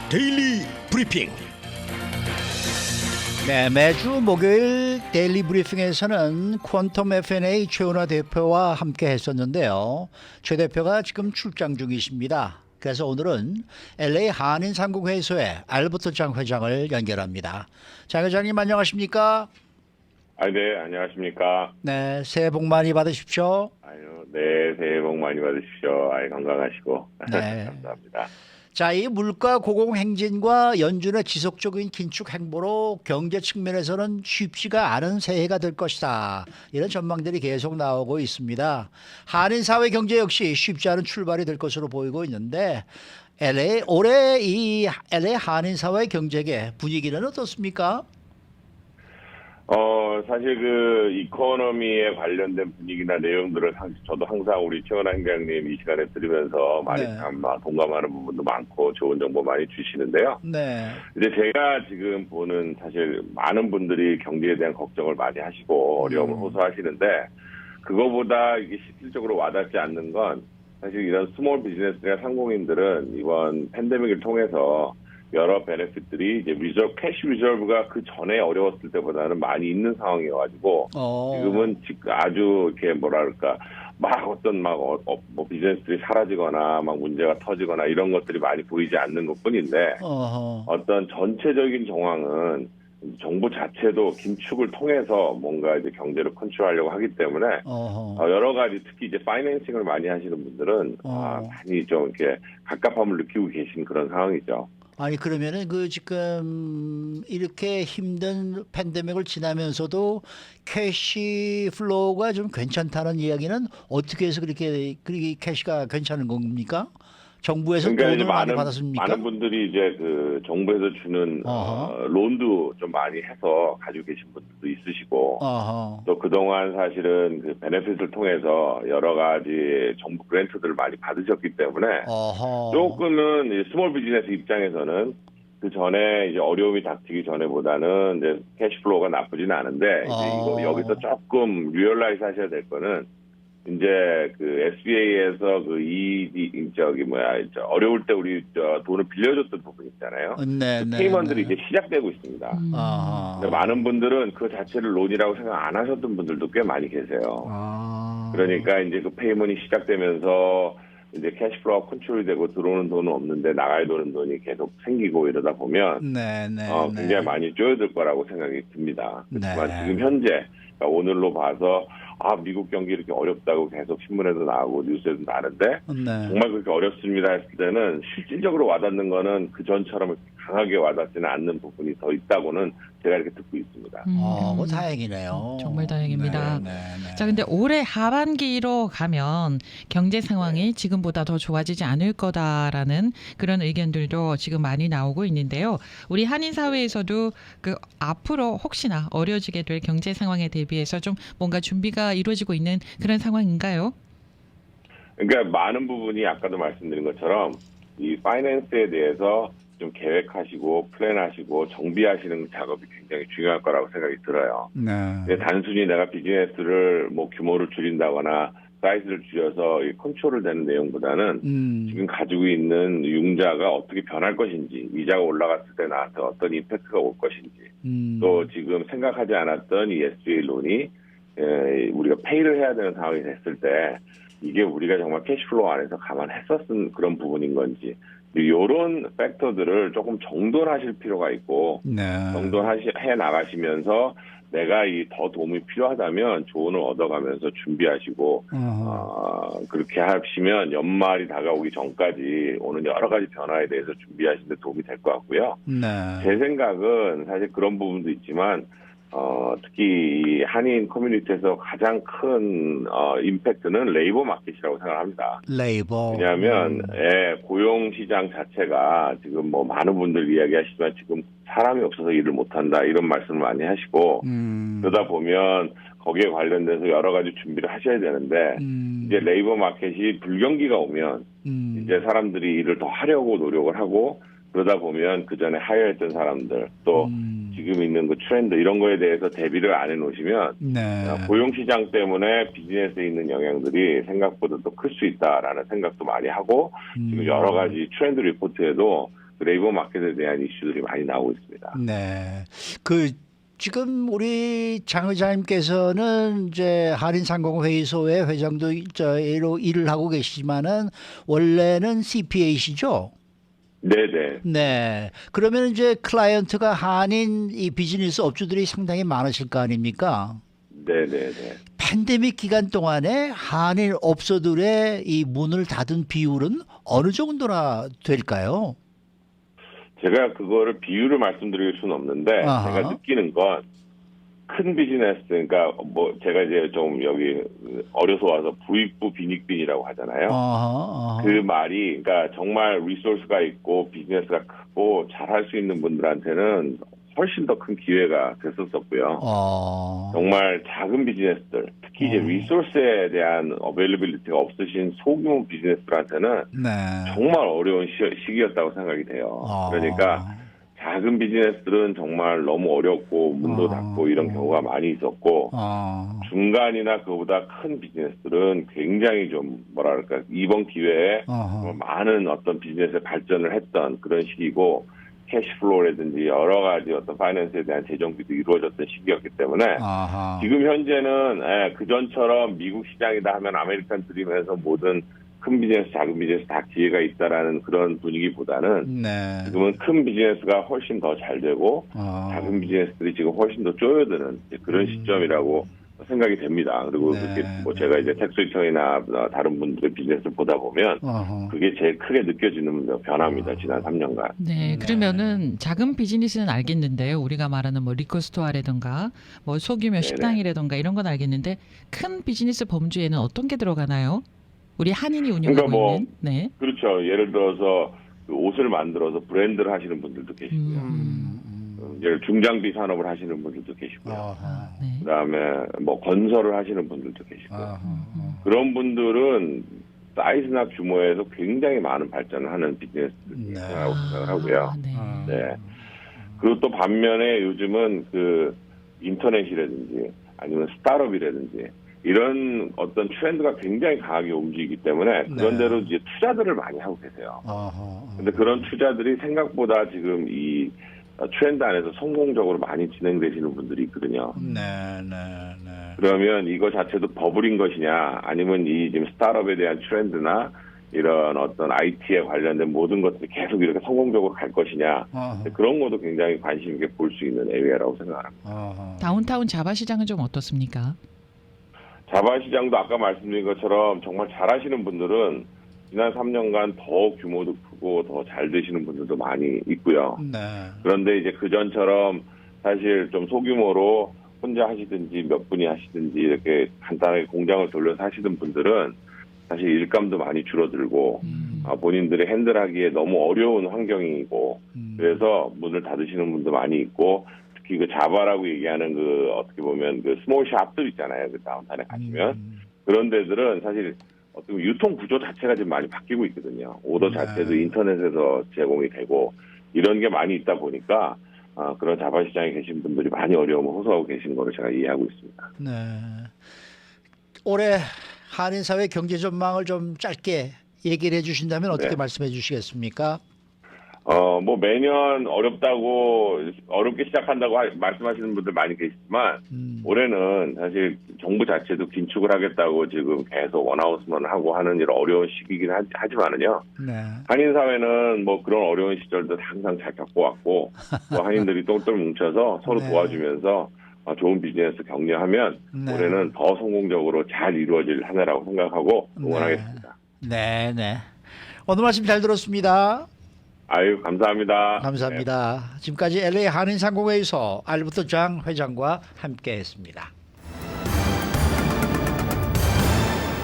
데일리 브리핑. 네, 매주 목요일 데일리 브리핑에서는 퀀텀 F&A 최은하 대표와 함께 했었는데요. 최 대표가 지금 출장 중이십니다. 그래서 오늘은 LA 한인상공회의소의 알버트 장 회장을 연결합니다. 장 회장님 안녕하십니까? 네, 안녕하십니까. 네, 새해 복 많이 받으십시오. 네, 새해 복 많이 받으십시오. 건강하시고. 네. 감사합니다. 자, 이 물가 고공행진과 연준의 지속적인 긴축 행보로 경제 측면에서는 쉽지가 않은 새해가 될 것이다. 이런 전망들이 계속 나오고 있습니다. 한인 사회 경제 역시 쉽지 않은 출발이 될 것으로 보이고 있는데 올해 이 LA 한인 사회 경제계 분위기는 어떻습니까? 사실 그 이코노미에 관련된 분위기나 내용들을 저도 항상 우리 최은하 행장님 이 시간에 들으면서 많이 네. 참 동감하는 부분도 많고 좋은 정보 많이 주시는데요. 네. 이제 제가 지금 보는 사실 많은 분들이 경제에 대한 걱정을 많이 하시고 어려움을 호소하시는데 그거보다 이게 실질적으로 와닿지 않는 건 사실 이런 스몰 비즈니스나 상공인들은 이번 팬데믹을 통해서 여러 베네핏들이 이제 캐시 리저브가 그 전에 어려웠을 때보다는 많이 있는 상황이어가지고 지금은 아주 이렇게 뭐랄까 막 어떤 뭐 비즈니스들이 사라지거나 막 문제가 터지거나 이런 것들이 많이 보이지 않는 것뿐인데 어떤 전체적인 정황은 정부 자체도 긴축을 통해서 뭔가 이제 경제를 컨트롤하려고 하기 때문에 여러 가지 특히 이제 파이낸싱을 많이 하시는 분들은 많이 좀 이렇게 갑갑함을 느끼고 계신 그런 상황이죠. 아니 그러면은 그 지금 이렇게 힘든 팬데믹을 지나면서도 캐시 플로우가 좀 괜찮다는 이야기는 어떻게 해서 그렇게 캐시가 괜찮은 겁니까? 정부에서 돈을 많이 받았습니까? 많은 분들이 이제 그 정부에서 주는 론도 좀 많이 해서 가지고 계신 분들도 있으시고 또 그동안 사실은 그 베네핏을 통해서 여러 가지 정부 그랜트들을 많이 받으셨기 때문에 조금은 이제 스몰 비즈니스 입장에서는 그 전에 이제 어려움이 닥치기 전에보다는 이제 캐시플로우가 나쁘진 않은데 이제 이거 여기서 조금 리얼라이즈 하셔야 될 거는 이제 그 SBA에서 어려울 때 우리 돈을 빌려줬던 부분 있잖아요. 페이먼들이 이제 시작되고 있습니다. 근데 많은 분들은 그 자체를 론이라고 생각 안 하셨던 분들도 꽤 많이 계세요. 그러니까 이제 그 페이먼이 시작되면서 이제 캐시플로우가 컨트롤이 되고 들어오는 돈은 없는데 나가야 되는 돈이 계속 생기고 이러다 보면 굉장히 많이 쪼여들 거라고 생각이 듭니다. 그렇지만 지금 현재 그러니까 오늘로 봐서 미국 경기 이렇게 어렵다고 계속 신문에도 나오고 뉴스에도 나는데 정말 그렇게 어렵습니다 했을 때는 실질적으로 와닿는 거는 그 전처럼 강하게 와닿지는 않는 부분이 더 있다고는 제가 이렇게 듣고 있습니다. 다행이네요. 정말 다행입니다. 자, 근데 올해 하반기로 가면 경제 상황이 지금보다 더 좋아지지 않을 거다라는 그런 의견들도 지금 많이 나오고 있는데요. 우리 한인 사회에서도 그 앞으로 혹시나 어려지게 될 경제 상황에 대비해서 좀 뭔가 준비가 이루어지고 있는 그런 상황인가요? 그러니까 많은 부분이 아까도 말씀드린 것처럼 이 파이낸스에 대해서 좀 계획하시고 플랜하시고 정비하시는 작업이 굉장히 중요할 거라고 생각이 들어요. 단순히 내가 비즈니스를 뭐 규모를 줄인다거나 사이즈를 줄여서 컨트롤을 되는 내용보다는 지금 가지고 있는 융자가 어떻게 변할 것인지, 이자가 올라갔을 때 나한테 어떤 임팩트가 올 것인지, 또 지금 생각하지 않았던 이 SBA 론이 우리가 페이를 해야 되는 상황이 됐을 때 이게 우리가 정말 캐시플로우 안에서 감안했었던 그런 부분인 건지 이런 팩터들을 조금 정돈하실 필요가 있고 정돈해 나가시면서 내가 더 도움이 필요하다면 조언을 얻어가면서 준비하시고 그렇게 하시면 연말이 다가오기 전까지 오는 여러 가지 변화에 대해서 준비하시는 데 도움이 될 것 같고요. 제 생각은 사실 그런 부분도 있지만 특히 이 한인 커뮤니티에서 가장 큰 임팩트는 레이버 마켓이라고 생각합니다. 왜냐하면 고용 시장 자체가 지금 뭐 많은 분들 이야기하시지만 지금 사람이 없어서 일을 못한다 이런 말씀을 많이 하시고 그러다 보면 거기에 관련돼서 여러 가지 준비를 하셔야 되는데 이제 레이버 마켓이 불경기가 오면 이제 사람들이 일을 더 하려고 노력을 하고 그러다 보면 그 전에 하여했던 사람들 또 지금 있는 그 트렌드 이런 거에 대해서 대비를 안 해놓으시면 고용시장 때문에 비즈니스에 있는 영향들이 생각보다 더 클 수 있다라는 생각도 많이 하고 지금 여러 가지 트렌드 리포트에도 레이버 마켓에 대한 이슈들이 많이 나오고 있습니다. 네. 지금 우리 장 의장님께서는 이제 한인상공회의소의 회장도 일을 하고 계시지만은 원래는 CPA시죠? 네네. 네. 그러면 이제 클라이언트가 한인 이 비즈니스 업주들이 상당히 많으실 거 아닙니까? 네네네. 팬데믹 기간 동안에 한인 업소들의 이 문을 닫은 비율은 어느 정도나 될까요? 제가 그거를 비율을 말씀드릴 수는 없는데 아하. 제가 느끼는 건 큰 비즈니스, 그러니까 뭐 제가 이제 좀 여기 어려서 와서 부익부 빈익빈이라고 하잖아요. 어허. 그 말이 그러니까 정말 리소스가 있고 비즈니스가 크고 잘할 수 있는 분들한테는 훨씬 더 큰 기회가 됐었었고요. 정말 작은 비즈니스들, 특히 이제 리소스에 대한 어베일리빌리티가 없으신 소규모 비즈니스들한테는 네. 정말 어려운 시기였다고 생각이 돼요. 그러니까 작은 비즈니스들은 정말 너무 어렵고 문도 닫고 이런 경우가 많이 있었고 중간이나 그보다 큰 비즈니스들은 굉장히 좀 뭐랄까 이번 기회에 많은 어떤 비즈니스의 발전을 했던 그런 시기고 캐시플로우라든지 여러 가지 어떤 파이낸스에 대한 재정비도 이루어졌던 시기였기 때문에 지금 현재는 그전처럼 미국 시장이다 하면 아메리칸 드림에서 모든 큰 비즈니스, 작은 비즈니스 다 기회가 있다라는 그런 분위기보다는 네. 지금은 큰 비즈니스가 훨씬 더 잘 되고 작은 비즈니스들이 지금 훨씬 더 쪼여드는 그런 시점이라고 생각이 됩니다. 그리고 네. 그게 뭐 제가 이제 텍스위청이나 다른 분들의 비즈니스를 보다 보면 그게 제일 크게 느껴지는 변화입니다. 지난 3년간. 네, 그러면은 작은 비즈니스는 알겠는데요. 우리가 말하는 뭐 리코스토어라든가 뭐 소규모 식당이라든가 이런 건 알겠는데 큰 비즈니스 범주에는 어떤 게 들어가나요? 우리 한인이 운영하고 그러니까 뭐, 있는. 네. 그렇죠. 예를 들어서 그 옷을 만들어서 브랜드를 하시는 분들도 계시고요. 예를 중장비 산업을 하시는 분들도 계시고요. 네. 그다음에 뭐 건설을 하시는 분들도 계시고요. 그런 분들은 사이즈나 규모에서 굉장히 많은 발전을 하는 비즈니스라고 생각을 하고요. 네. 그리고 또 반면에 요즘은 그 인터넷이라든지 아니면 스타트업이라든지 이런 어떤 트렌드가 굉장히 강하게 움직이기 때문에 그런대로 이제 투자들을 많이 하고 계세요. 근데 그런 투자들이 생각보다 지금 이 트렌드 안에서 성공적으로 많이 진행되시는 분들이 있거든요. 그러면 이거 자체도 버블인 것이냐, 아니면 이 지금 스타트업에 대한 트렌드나 이런 어떤 IT에 관련된 모든 것들이 계속 이렇게 성공적으로 갈 것이냐, 그런 것도 굉장히 관심 있게 볼 수 있는 에리어라고 생각합니다. 다운타운 자바 시장은 좀 어떻습니까? 자바 시장도 아까 말씀드린 것처럼 정말 잘하시는 분들은 지난 3년간 더 규모도 크고 더 잘 되시는 분들도 많이 있고요. 그런데 이제 그전처럼 사실 좀 소규모로 혼자 하시든지 몇 분이 하시든지 이렇게 간단하게 공장을 돌려서 하시는 분들은 사실 일감도 많이 줄어들고 본인들이 핸들하기에 너무 어려운 환경이고 그래서 문을 닫으시는 분도 많이 있고 특히 그 자바라고 얘기하는 그 어떻게 보면 그 스몰 샵들 있잖아요. 그 다운타운에 가시면 그런 데들은 사실 어떤 유통 구조 자체가 지금 많이 바뀌고 있거든요. 오더 자체도 인터넷에서 제공이 되고 이런 게 많이 있다 보니까 그런 자바 시장에 계신 분들이 많이 어려움을 호소하고 계신 거를 제가 이해하고 있습니다. 네. 올해 한인 사회 경제 전망을 좀 짧게 얘기를 해주신다면 어떻게 말씀해 주시겠습니까? 뭐 매년 어렵게 시작한다고 말씀하시는 분들 많이 계시지만 올해는 사실 정부 자체도 긴축을 하겠다고 지금 계속 어나운스먼을 하고 하는 이런 어려운 시기이긴 하지만은요. 한인 사회는 뭐 그런 어려운 시절도 항상 잘 겪어왔고 또 한인들이 똘똘 뭉쳐서 서로 도와주면서 좋은 비즈니스 격려하면 올해는 더 성공적으로 잘 이루어질 한 해라고 생각하고 응원하겠습니다. 네. 오늘 말씀 잘 들었습니다. 아유, 감사합니다. 감사합니다. 지금까지 LA 한인상공회의소 알버트 장 회장과 함께했습니다.